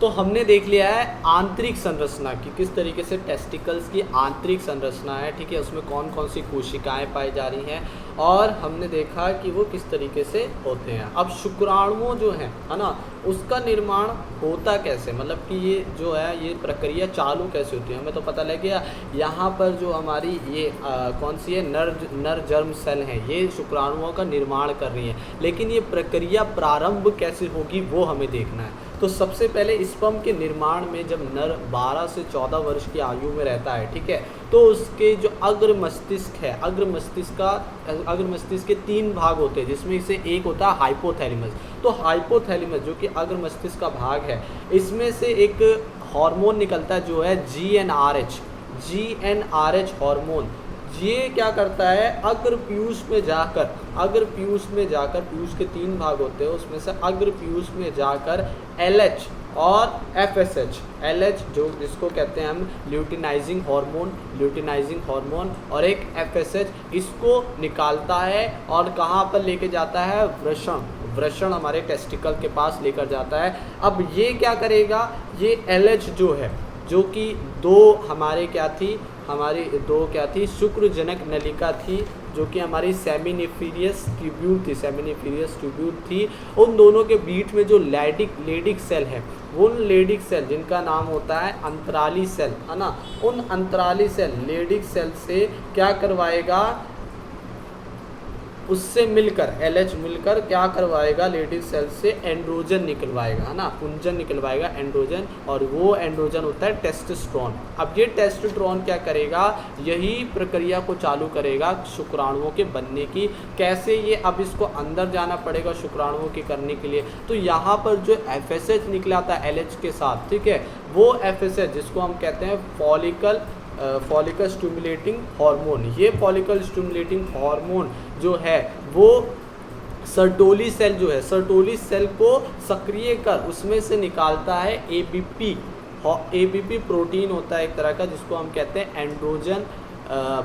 तो हमने देख लिया है आंतरिक संरचना की, किस तरीके से टेस्टिकल्स की आंतरिक संरचना है, ठीक है, उसमें कौन कौन सी कोशिकाएं पाई जा रही हैं, और हमने देखा कि वो किस तरीके से होते हैं। अब शुक्राणुओं जो हैं, है ना, उसका निर्माण होता कैसे, मतलब कि ये जो है ये प्रक्रिया चालू कैसे होती है, हमें तो पता लग गया यहाँ पर जो हमारी ये कौन सी है, नर जर्म सेल हैं, ये शुक्राणुओं का निर्माण कर रही हैं, लेकिन ये प्रक्रिया प्रारंभ कैसे होगी वो हमें देखना है। तो सबसे पहले स्पर्म के निर्माण में जब नर 12 से 14 वर्ष की आयु में रहता है, ठीक है, तो उसके जो अग्र मस्तिष्क है, अग्र मस्तिष्क के 3 भाग होते हैं, जिसमें से एक होता है हाइपोथैलेमस। तो हाइपोथैलेमस जो कि अग्र मस्तिष्क का भाग है, इसमें से एक हार्मोन निकलता है जो है GnRH हार्मोन। ये क्या करता है, अग्र पीयूष में जाकर पीयूष के 3 भाग होते हैं, उसमें से अग्र पीयूष में जाकर LH और FSH, LH जो जिसको कहते हैं हम ल्यूटिनाइजिंग हार्मोन, और एक FSH, इसको निकालता है और कहाँ पर लेके जाता है, वृषण हमारे टेस्टिकल के पास लेकर जाता है। अब ये क्या करेगा, ये LH जो है, जो कि दो क्या थी, शुक्रजनक नलिका थी, जो कि हमारी सेमिनिफेरियस ट्यूब्यूल थी। उन दोनों के बीच में जो लेडिक सेल है, उन लेडिक सेल जिनका नाम होता है अंतराली सेल, है ना, उन अंतराली सेल लेडिक सेल से क्या करवाएगा, उससे मिलकर LH मिलकर क्या करवाएगा, लेडिक सेल से एंड्रोजन निकलवाएगा, है ना, पुंजन निकलवाएगा एंड्रोजन, और वो एंड्रोजन होता है टेस्टोस्टेरोन। अब ये टेस्टोस्टेरोन क्या करेगा, यही प्रक्रिया को चालू करेगा शुक्राणुओं के बनने की। कैसे, ये अब इसको अंदर जाना पड़ेगा शुक्राणुओं की करने के लिए। तो यहाँ पर जो FSH निकला था LH के साथ, ठीक है, वो FSH जिसको हम कहते हैं फॉलिकल स्टिमुलेटिंग हार्मोन, ये फॉलिकल स्टिमुलेटिंग हार्मोन जो है वो सर्टोली सेल जो है, सर्टोली सेल को सक्रिय कर उसमें से निकालता है ABP प्रोटीन होता है एक तरह का, जिसको हम कहते हैं androgen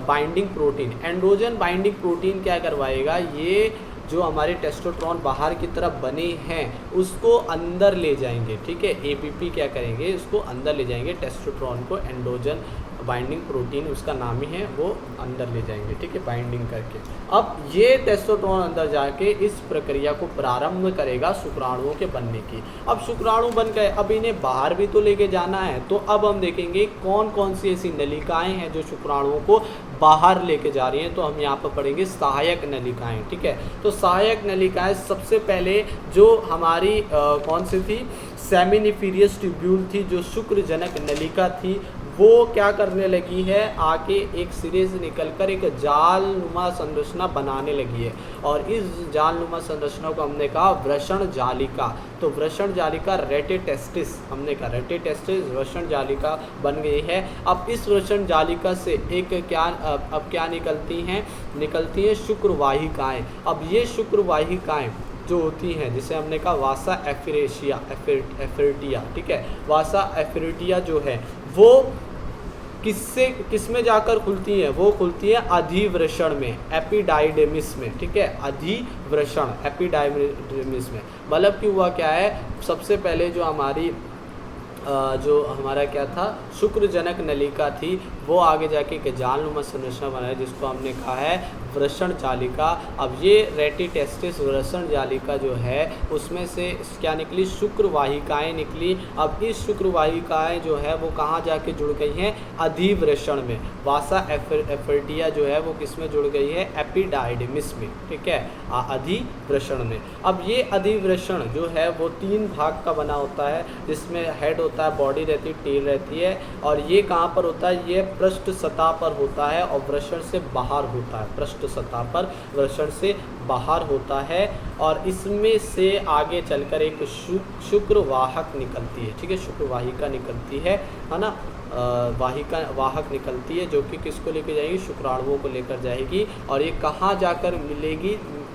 binding protein. Androgen binding protein क्या करवाएगा, ये जो हमारे टेस्टोस्टेरोन बाहर की तरफ बने हैं उसको अंदर ले जाएंगे, ठीक है, ABP क्या करेंगे, उसको अंदर ले जाएंगे, टेस्टोस्टेरोन को एंड्रोजन बाइंडिंग प्रोटीन उसका नाम ही है, वो अंदर ले जाएंगे, ठीक है, बाइंडिंग करके। अब ये टेस्टोस्टेरोन अंदर जाके इस प्रक्रिया को प्रारंभ करेगा शुक्राणुओं के बनने की। अब शुक्राणु बन गए, अब इन्हें बाहर भी तो लेके जाना है, तो अब हम देखेंगे कौन कौन सी ऐसी नलिकाएं हैं जो शुक्राणुओं को बाहर लेके जा रही हैं। तो हम यहाँ पर पढ़ेंगे सहायक नलिकाएं, ठीक है। तो सहायक नलिकाएं सबसे पहले जो हमारी कौन सी थी, सेमिनिफेरियस ट्यूब्यूल थी, जो शुक्रजनक नलिका थी, वो क्या करने लगी है, आके एक सिरे से निकलकर एक जालनुमा संरचना बनाने लगी है, और इस जालनुमा संरचना को हमने कहा वृषण जालिका। तो वृषण जालिका रेटेटेस्टिस, हमने कहा रेटेटेस्टिस वृषण जालिका बन गई है। अब इस वृषण जालिका से एक क्या निकलती हैं शुक्रवाहिकाएं। अब ये शुक्रवाहिकाएं जो होती हैं, जिसे हमने कहा वासा एफिरिटिया, ठीक है, वासा एफिरिटिया जो है वो किस में जाकर खुलती हैं, वो खुलती है अधिवृषण में, एपिडाइडेमिस में, ठीक है, अधिवृषण एपिडाइडेमिस में। मतलब कि हुआ क्या है, सबसे पहले जो हमारा क्या था, शुक्रजनक नलिका थी, वो आगे जाके एक जालनुमा संरचना बनाया जिसको हमने कहा है वृषण जालिका। अब ये रेटिटेस्टिस वृषण जालिका जो है उसमें से क्या निकली, शुक्रवाहिकाएं निकली। अब इस शुक्रवाहिकाएं जो है वो कहाँ जाके जुड़ गई हैं, अधिवृषण में। वासा एफिरिटिया जो है वो किस में जुड़ गई है, एपिडाइडेमिस में, ठीक है, अधिवृषण में। अब ये अधिवृषण जो है वो 3 भाग का बना होता है, जिसमें हेड होता है, बॉडी रहती है, टेल रहती है, और ये कहाँ पर होता है, ये पृष्ठ सतह पर होता है और वृषण से बाहर होता है, पृष्ठ सतह पर वृषण से बाहर होता है। और इसमें से आगे चलकर एक शुक्रवाहक निकलती है, ठीक है, शुक्रवाहिका निकलती है ना, वाहक निकलती है, जो कि किसको लेकर जाएगी, शुक्राणुओं को लेकर जाएगी। और ये कहाँ जाकर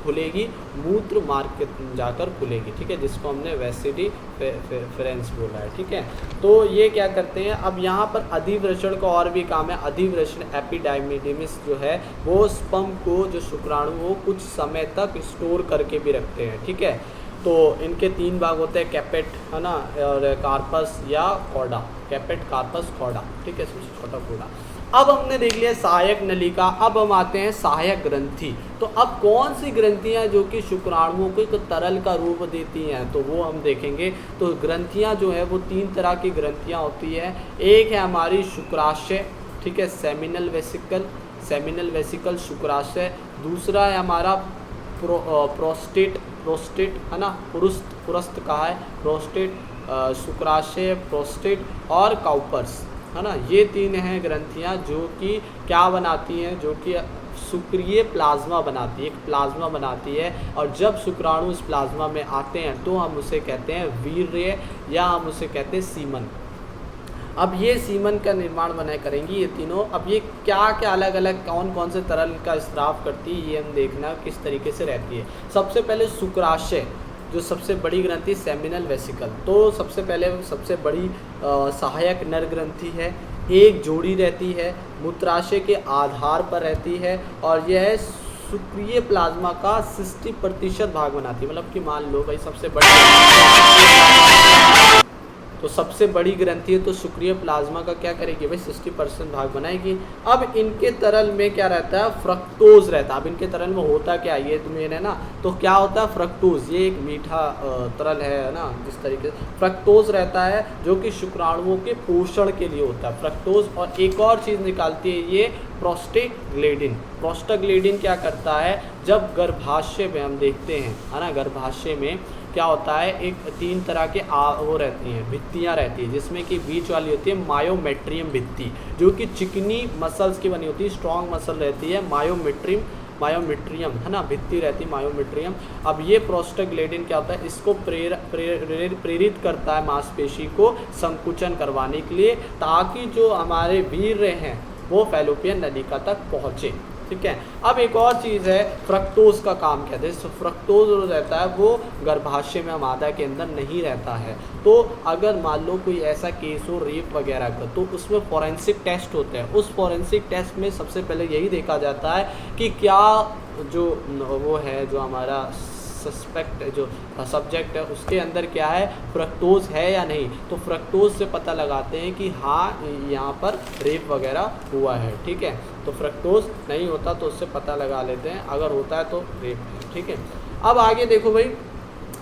खुलेगी, मूत्र मार्ग के जाकर खुलेगी, ठीक है, जिसको हमने वेसिडिफरेंस बोला है, ठीक है। तो ये क्या करते हैं, अब यहाँ पर अधिवृषण का और भी काम है। अधिवृषण एपिडाइडिमिस जो है वो स्पर्म को, जो शुक्राणु वो कुछ समय तक स्टोर करके भी रखते हैं, ठीक है। तो इनके 3 भाग होते हैं, कैपेट है ना, और कार्पस या कॉर्डा, कैपेट कार्पस कॉर्डा, ठीक है, सबसे छोटा कूड़ा। अब हमने देख लिया सहायक नलिका, अब हम आते हैं सहायक ग्रंथि। तो अब कौन सी ग्रंथियां जो कि शुक्राणुओं को एक तरल का रूप देती हैं, तो वो हम देखेंगे। तो ग्रंथियां जो है वो 3 तरह की ग्रंथियां होती है। एक है हमारी शुक्राशय, ठीक है, सेमिनल वेसिकल, सेमिनल वेसिकल शुक्राशय। दूसरा है हमारा प्रोस्टेट, प्रोस्टेट है ना, पुरस्त कहा है, प्रोस्टेट, शुक्राशय, प्रोस्टेट और काउपर्स, है ना। ये 3 हैं ग्रंथियां जो कि क्या बनाती हैं, जो कि शुक्रिय प्लाज्मा बनाती है, एक प्लाज्मा बनाती है। और जब शुक्राणु इस प्लाज्मा में आते हैं तो हम उसे कहते हैं वीर्य, या हम उसे कहते हैं सीमन। अब ये सीमन का निर्माण बनाए करेंगी ये तीनों। अब ये क्या क्या अलग अलग कौन कौन से तरल का स्राव करती है, ये हम देखना किस तरीके से रहती है। सबसे पहले शुक्राशय, जो सबसे बड़ी ग्रंथि, सेमिनल वेसिकल। तो सबसे पहले सबसे बड़ी सहायक नर ग्रंथि है, एक जोड़ी रहती है, मूत्राशय के आधार पर रहती है, और यह शुक्रिय प्लाज्मा का 60% भाग बनाती है। मतलब कि मान लो भाई सबसे बड़ी, तो सबसे बड़ी ग्रंथि है तो शुक्रिय प्लाज्मा का क्या करेगी भाई, 60% भाग बनाएगी। अब इनके तरल में क्या रहता है, फ्रक्टोज रहता है। अब इनके तरल में होता क्या, ये तो मेन है ना, तो क्या होता है फ्रक्टोज, ये एक मीठा तरल है ना, जिस तरीके से फ्रक्टोज रहता है जो कि शुक्राणुओं के पोषण के लिए होता है, फ्रक्टोज। और एक और चीज़ निकालती है ये प्रोस्टाग्लैंडिन। प्रोस्टाग्लैंडिन क्या करता है, जब गर्भाशय में हम देखते हैं, है ना, गर्भाशय में क्या होता है, एक 3 तरह के वो रहती हैं, भित्तियाँ रहती है, जिसमें कि बीच वाली होती है मायोमेट्रियम भित्ति, जो कि चिकनी मसल्स की बनी होती है, स्ट्रॉन्ग मसल रहती है, मायोमेट्रियम है ना, भित्ति रहती है मायोमेट्रियम। अब ये प्रोस्टाग्लैंडिन क्या होता है, इसको प्रेरित करता है मांसपेशी को संकुचन करवाने के लिए, ताकि जो हमारे वीर्य हैं वो फैलोपियन नलिका तक पहुँचे, ठीक है। अब एक और चीज़ है, फ्रक्टोज का काम क्या है, फ्रक्टोज जो रहता है वो गर्भाशय में मादा के अंदर नहीं रहता है। तो अगर मान लो कोई ऐसा केस हो रेप वगैरह का, तो उसमें फॉरेंसिक टेस्ट होते हैं। उस फॉरेंसिक टेस्ट में सबसे पहले यही देखा जाता है कि क्या जो वो है, जो हमारा सस्पेक्ट जो सब्जेक्ट है उसके अंदर क्या है, फ्रक्टोज है या नहीं। तो फ्रक्टोज से पता लगाते हैं कि हाँ यहाँ पर रेप वगैरह हुआ है, ठीक है। तो फ्रक्टोज नहीं होता तो उससे पता लगा लेते हैं, अगर होता है तो रेप है, ठीक है। अब आगे देखो भाई,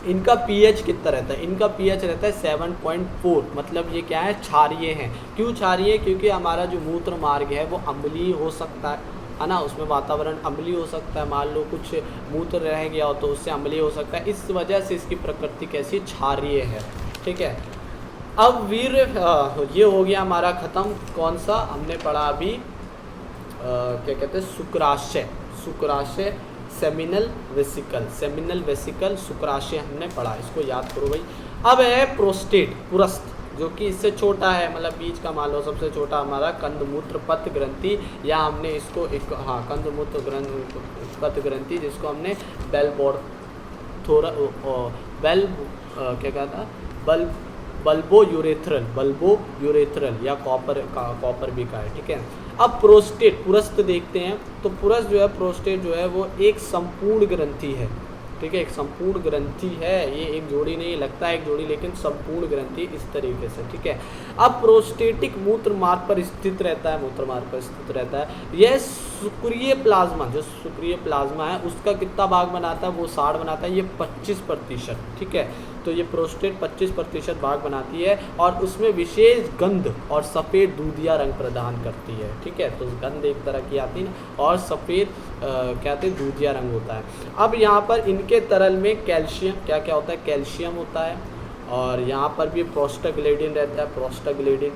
इनका पीएच कितना रहता है, इनका पीएच रहता है 7.4, मतलब ये क्या है, क्षारीय है। क्यों क्षारीय, क्योंकि हमारा जो मूत्र मार्ग है वो अम्लीय हो सकता है ना, उसमें वातावरण अम्लीय हो सकता है, मान लो कुछ मूत्र रह गया हो तो उससे अम्लीय हो सकता है, इस वजह से इसकी प्रकृति कैसी, क्षारीय है, ठीक है। अब वीर्य ये हो गया हमारा ख़त्म। कौन सा हमने पढ़ा अभी, क्या कहते हैं, शुक्राशय, शुक्राशय, सेमिनल वेसिकल, सेमिनल वेसिकल, शुक्राशय हमने पढ़ा, इसको याद करो भाई। अब है प्रोस्टेट, पुरस्थ, जो कि इससे छोटा है, मतलब बीच का मान लो सबसे छोटा हमारा कंदमूत्र पथ ग्रंथि, या हमने इसको एक कंदमूत्र पथ ग्रंथि, जिसको हमने क्या कहा था, बल्बो यूरेथ्रल या कॉपर भी का है, ठीक है। अब प्रोस्टेट, पुरस्थ देखते हैं। तो पुरस्थ जो है, प्रोस्टेट जो है वो एक संपूर्ण ग्रंथि है, ठीक है, एक संपूर्ण ग्रंथि है, ये एक जोड़ी नहीं, लगता है एक जोड़ी लेकिन संपूर्ण ग्रंथि इस तरीके से, ठीक है। अब प्रोस्टेटिक मूत्र मार्ग पर स्थित रहता है, मूत्र मार्ग पर स्थित रहता है। यह शुक्रिय प्लाज्मा, जो शुक्रिय प्लाज्मा है उसका कितना भाग बनाता है, वो 60 बनाता है, ये 25%, ठीक है। तो ये प्रोस्टेट 25% भाग बनाती है, और उसमें विशेष गंध और सफ़ेद दूधिया रंग प्रदान करती है, ठीक है। तो गंध एक तरह की आती है और सफ़ेद क्या कहते हैं, दूधिया रंग होता है। अब यहाँ पर इनके तरल में कैल्शियम, क्या क्या होता है, कैल्शियम होता है, और यहाँ पर भी प्रोस्टाग्लैंडिन रहता है, प्रोस्टाग्लैंडिन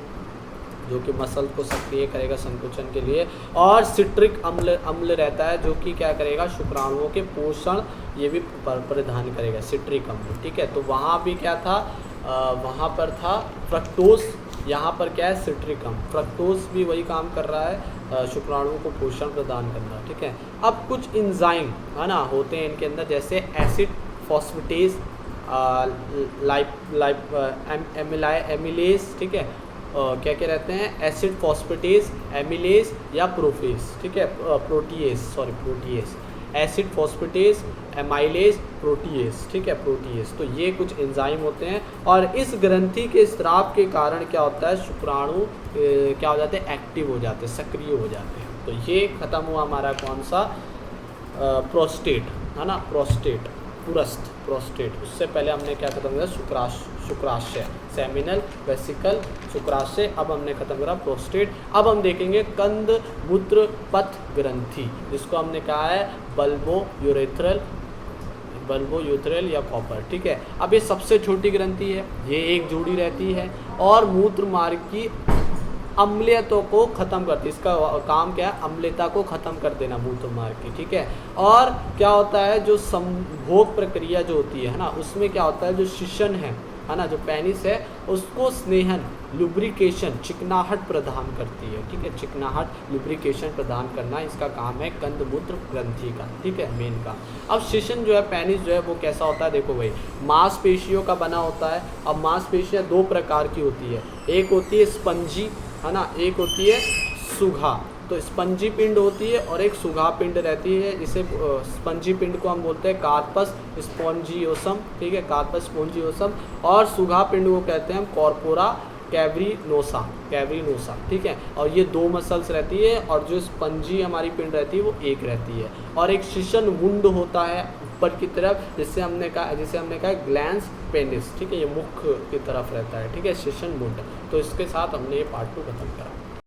जो कि मसल को सक्रिय करेगा संकुचन के लिए, और सिट्रिक अम्ल रहता है जो कि क्या करेगा, शुक्राणुओं के पोषण ये भी प्रदान करेगा, सिट्रिक अम्ल, ठीक है। तो वहाँ भी क्या था, वहाँ पर था फ्रक्टोज, यहाँ पर क्या है, सिट्रिक अम्ल। फ्रक्टोज भी वही काम कर रहा है, शुक्राणुओं को पोषण प्रदान करना, ठीक है। अब कुछ एंजाइम है ना होते हैं इनके अंदर, जैसे एसिड फॉस्फेटेज, एमिलेज, ठीक है। क्या क्या रहते हैं, एसिड फॉस्फेटेज, एमिलेज या प्रोफेज, ठीक है, प्रोटीएज, एसिड फोस्फेटेज, एमाइलेज, प्रोटीएज, ठीक है, प्रोटीएज। तो ये कुछ एंजाइम होते हैं और इस ग्रंथि के स्राव के कारण क्या होता है, शुक्राणु क्या हो जाते हैं, एक्टिव हो जाते हैं, सक्रिय हो जाते हैं। तो ये खत्म हुआ हमारा कौन सा, प्रोस्टेट, है ना, प्रोस्टेट, पुरस्थ, प्रोस्टेट। उससे पहले हमने क्या खत्म किया, शुक्राशय, सेमिनल वेसिकल, शुक्राशय। अब हमने खत्म करा प्रोस्टेट। अब हम देखेंगे कंद मूत्र पथ ग्रंथि, जिसको हमने कहा है बल्बो यूरेथ्रल या कॉपर, ठीक है। अब ये सबसे छोटी ग्रंथि है, ये एक जोड़ी रहती है और मूत्र मार्ग की अम्लीयता को ख़त्म करती है। इसका काम क्या है, अम्लता को ख़त्म कर देना मूत्र मार्ग की, ठीक है। और क्या होता है, जो संभोग प्रक्रिया जो होती है ना, उसमें क्या होता है, जो शिशन है ना, जो पेनिस है, उसको स्नेहन, लुब्रिकेशन, चिकनाहट प्रदान करती है, ठीक है। चिकनाहट, लुब्रिकेशन प्रदान करना इसका काम है कंदमूत्र ग्रंथि का, ठीक है, मेन का। अब शिशन जो है, पेनिस जो है, वो कैसा होता है, देखो भाई, मांसपेशियों का बना होता है। अब मांसपेशियाँ दो प्रकार की होती है, एक होती है स्पंजी, है ना, एक होती है सुघा। तो स्पंजी पिंड होती है और एक सुघा पिंड रहती है। जिसे स्पंजी पिंड को हम बोलते हैं कार्पस स्पॉन्जियोसम, ठीक है, कार्पस स्पॉन्जियोसम। और सुघा पिंड को कहते हैं हम कॉर्पोरा कैवरिनोसा, ठीक है। और ये दो मसल्स रहती है और जो स्पंजी हमारी पिंड रहती है वो एक रहती है। और एक शिशन वुंड होता है ऊपर की तरफ, जिसे हमने कहा ग्लैंस पेनिस, ठीक है, ये मुख की तरफ रहता है, ठीक है, शिशन वुंड। तो इसके साथ हमने ये पार्ट 2 खत्म करा।